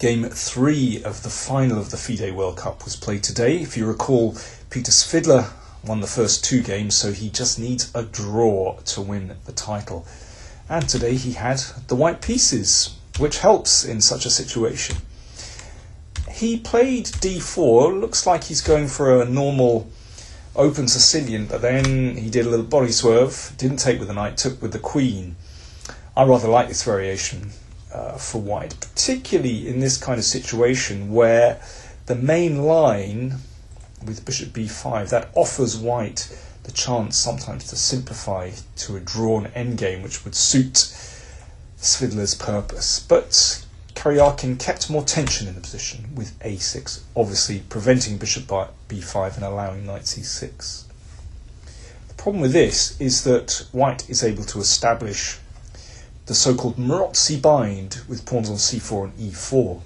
Game 3 of the final of the FIDE World Cup was played today. If you recall, Peter Svidler won the first 2 games, so he just needs a draw to win the title. And today he had the white pieces, which helps in such a situation. He played d4, looks like he's going for a normal open Sicilian, but then he did a little body swerve, didn't take with the knight, took with the queen. I rather like this variation for white, particularly in this kind of situation where the main line with bishop b5, that offers white the chance sometimes to simplify to a drawn endgame, which would suit Svidler's purpose. But Karjakin kept more tension in the position with a6, obviously preventing bishop b5 and allowing knight c6. The problem with this is that white is able to establish the so-called Marozzi bind with pawns on c4 and e4.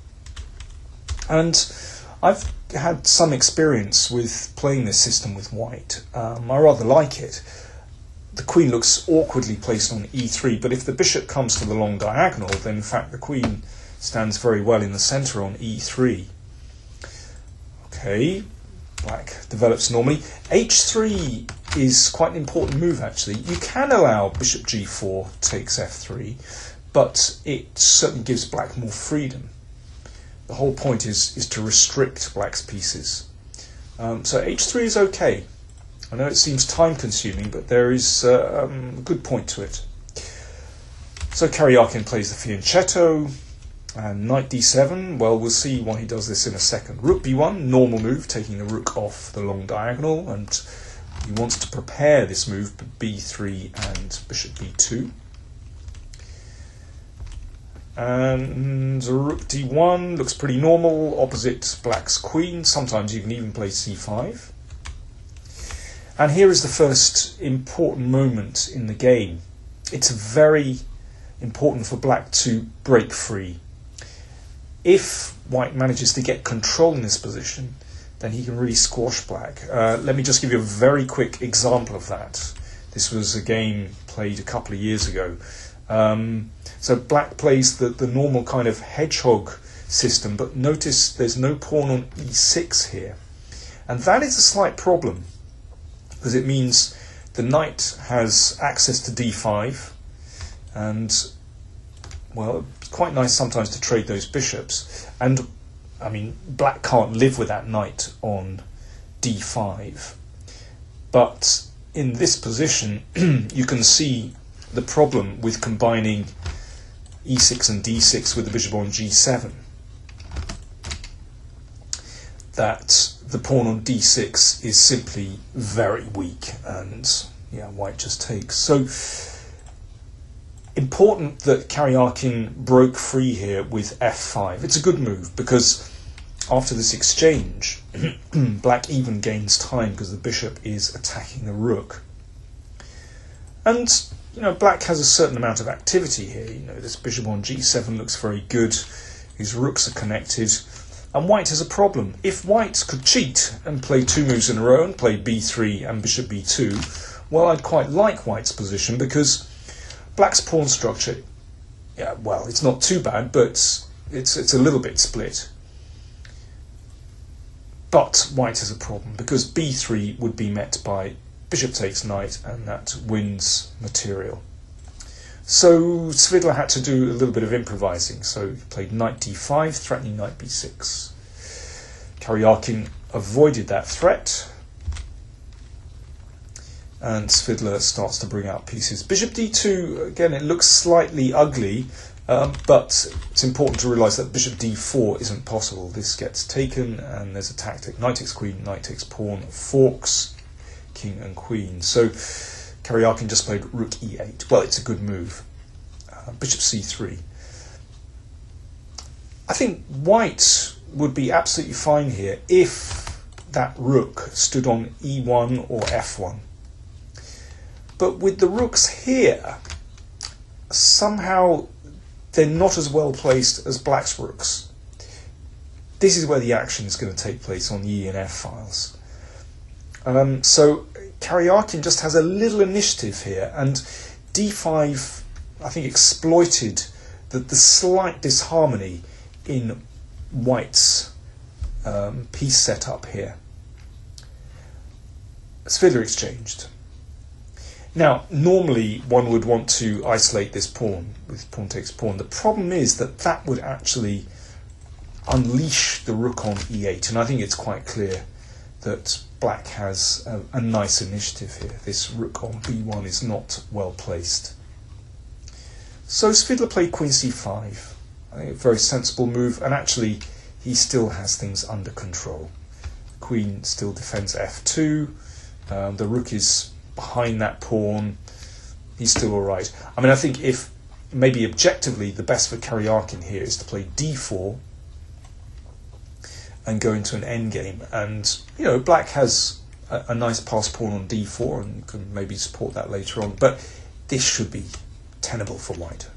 And I've had some experience with playing this system with white. I rather like it. The queen looks awkwardly placed on e3, but if the bishop comes to the long diagonal, then in fact the queen stands very well in the centre on e3. Okay, black develops normally. h3 is quite an important move, actually. You can allow bishop g4 takes f3, but it certainly gives black more freedom. The whole point is to restrict black's pieces. So h3 is okay. I know it seems time-consuming, but there is a good point to it. So Karjakin plays the fianchetto, and knight d7. Well, we'll see why he does this in a second. Rook b1, normal move, taking the rook off the long diagonal, and he wants to prepare this move, b3 and bishop b2. And rook d1 looks pretty normal, opposite black's queen. Sometimes you can even play c5. And here is the first important moment in the game. It's very important for black to break free. If white manages to get control in this position, then he can really squash black. Let me just give you a very quick example of that. This was a game played a couple of years ago. So black plays the normal kind of hedgehog system, but notice there's no pawn on e6 here. And that is a slight problem, because it means the knight has access to d5, and, well, it's quite nice sometimes to trade those bishops. And, I mean, black can't live with that knight on d5. But in this position, you can see the problem with combining e6 and d6 with the bishop on g7. That the pawn on d6 is simply very weak, and yeah, white just takes. So important that Karjakin broke free here with f5. It's a good move, because after this exchange, black even gains time because the bishop is attacking the rook. And, you know, black has a certain amount of activity here. You know, this bishop on g7 looks very good. His rooks are connected. And white has a problem. If white could cheat and play 2 moves in a row and play b3 and bishop b2, well, I'd quite like white's position, because black's pawn structure, yeah, well, it's not too bad, but it's a little bit split. But white has a problem, because b3 would be met by bishop takes knight, and that wins material. So Svidler had to do a little bit of improvising. So he played knight d5, threatening knight b6. Karjakin avoided that threat, and Svidler starts to bring out pieces. Bishop d2, again, it looks slightly ugly, but it's important to realise that bishop d4 isn't possible. This gets taken, and there's a tactic. Knight takes queen, knight takes pawn, forks, king and queen. So Karjakin just played rook e8. Well, it's a good move. Bishop c3. I think white would be absolutely fine here if that rook stood on e1 or f1. But with the rooks here, somehow they're not as well placed as black's rooks. This is where the action is going to take place on the e and f files. So Karjakin just has a little initiative here, and d5, I think, exploited the slight disharmony in White's piece set up here. Svidler exchanged. Now, normally one would want to isolate this pawn with pawn takes pawn. The problem is that that would actually unleash the rook on e8, and I think it's quite clear that black has a nice initiative here. This rook on b1 is not well placed. So Svidler played queen c5. I think a very sensible move, and actually he still has things under control. Queen still defends f2. The rook is behind that pawn. He's still all right. I mean, I think if maybe objectively the best for Karjakin here is to play d4 and go into an endgame. And, you know, black has a nice pass pawn on d4 and can maybe support that later on. But this should be tenable for white.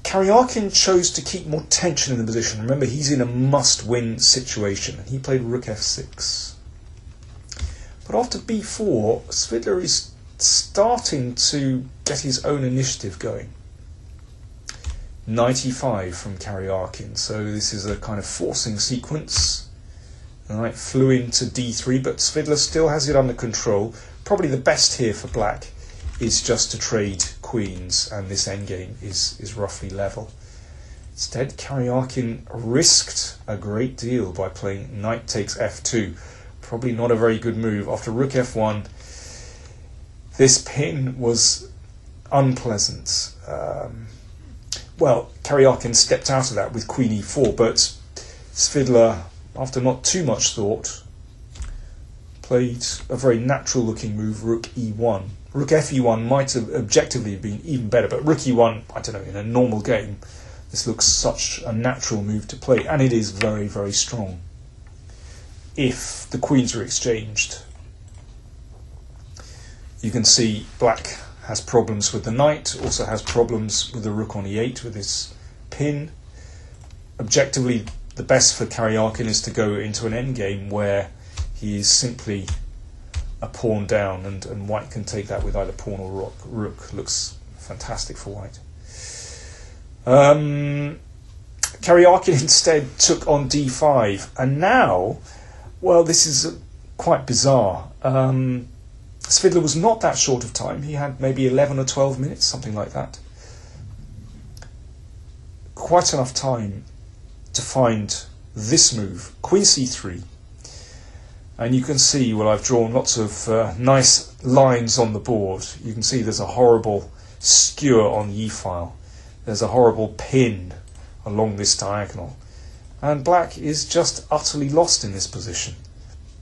Karjakin chose to keep more tension in the position. Remember, he's in a must-win situation, and he played rook f6. But after b4, Svidler is starting to get his own initiative going. Knight e5 from Karjakin, so this is a kind of forcing sequence. The knight flew into d3, but Svidler still has it under control. Probably the best here for black is just to trade queens, and this endgame is roughly level. Instead, Karjakin risked a great deal by playing knight takes f2. Probably not a very good move. After rook f1, this pin was unpleasant. Well, Karjakin stepped out of that with queen e4, but Svidler, after not too much thought, played a very natural looking move, rook e1. Rook fe1 might have objectively been even better, but rook e1, I don't know, in a normal game, this looks such a natural move to play, and it is very, very strong. If the queens are exchanged, you can see black has problems with the knight, also has problems with the rook on e8 with his pin. Objectively, the best for Karjakin is to go into an endgame where he is simply a pawn down, and white can take that with either pawn or rook. Looks fantastic for white. Karjakin instead took on d5, and now, well, this is quite bizarre. Svidler was not that short of time. He had maybe 11 or 12 minutes, something like that. Quite enough time to find this move, queen c3. And you can see, well, I've drawn lots of nice lines on the board. You can see there's a horrible skewer on the e-file. There's a horrible pin along this diagonal. And black is just utterly lost in this position.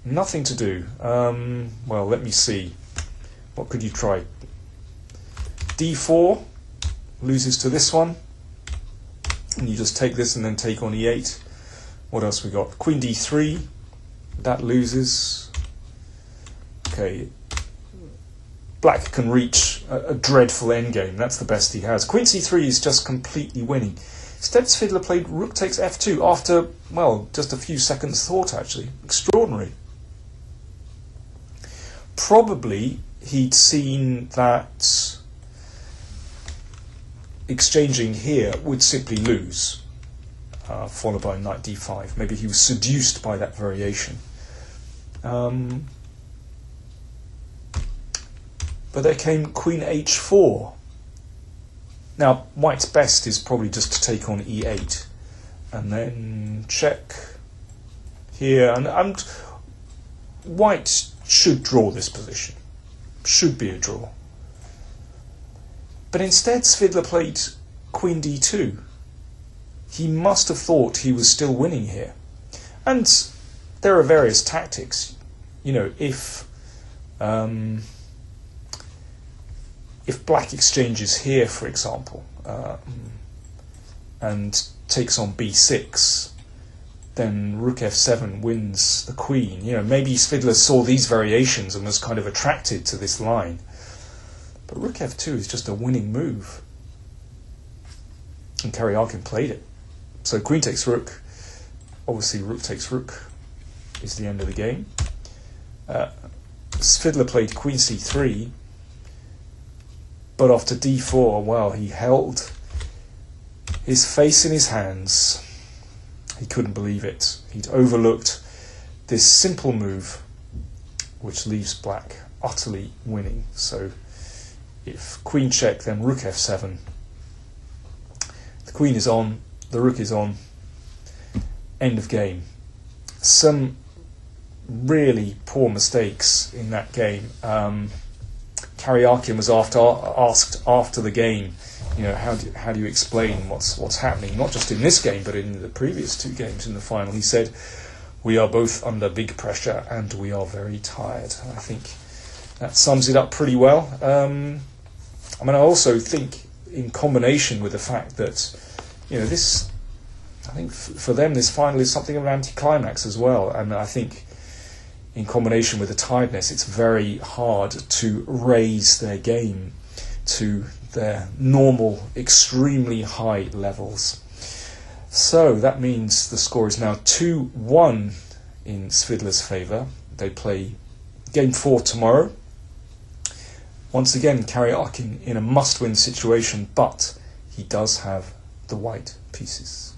Nothing to do. Well, let me see. What could you try? d4 loses to this one. And you just take this and then take on e8. What else we got? Queen d3. That loses. Okay. Black can reach a dreadful endgame. That's the best he has. Queen c3 is just completely winning. Instead, Svidler played rook takes f2 after, well, just a few seconds thought, actually. Extraordinary. Probably he'd seen that exchanging here would simply lose, followed by knight d5. Maybe he was seduced by that variation. But there came queen h4. Now, white's best is probably just to take on e8 and then check here. And white should draw this position. Should be a draw. But instead, Svidler played queen d2. He must have thought he was still winning here. And there are various tactics. You know, if black exchanges here, for example, and takes on b6, then rook f7 wins the queen. You know, maybe Svidler saw these variations and was kind of attracted to this line. But rook f2 is just a winning move. And Karjakin played it. So queen takes rook. Obviously, rook takes rook is the end of the game. Svidler played queen c3. But after d4, well, he held his face in his hands. He couldn't believe it. He'd overlooked this simple move, which leaves black utterly winning. So if queen check, then rook f7. The queen is on, the rook is on. End of game. Some really poor mistakes in that game. Karjakin was asked after the game, how do you explain what's happening, not just in this game but in the previous two games in the final. He said, "We are both under big pressure and we are very tired." And I think that sums it up pretty well. I also think, in combination with the fact that this, I think for them this final is something of an anticlimax as well, and I think in combination with the tiredness, it's very hard to raise their game to their normal, extremely high levels. So that means the score is now 2-1 in Svidler's favour. They play game 4 tomorrow. Once again, Karjakin in a must-win situation, but he does have the white pieces.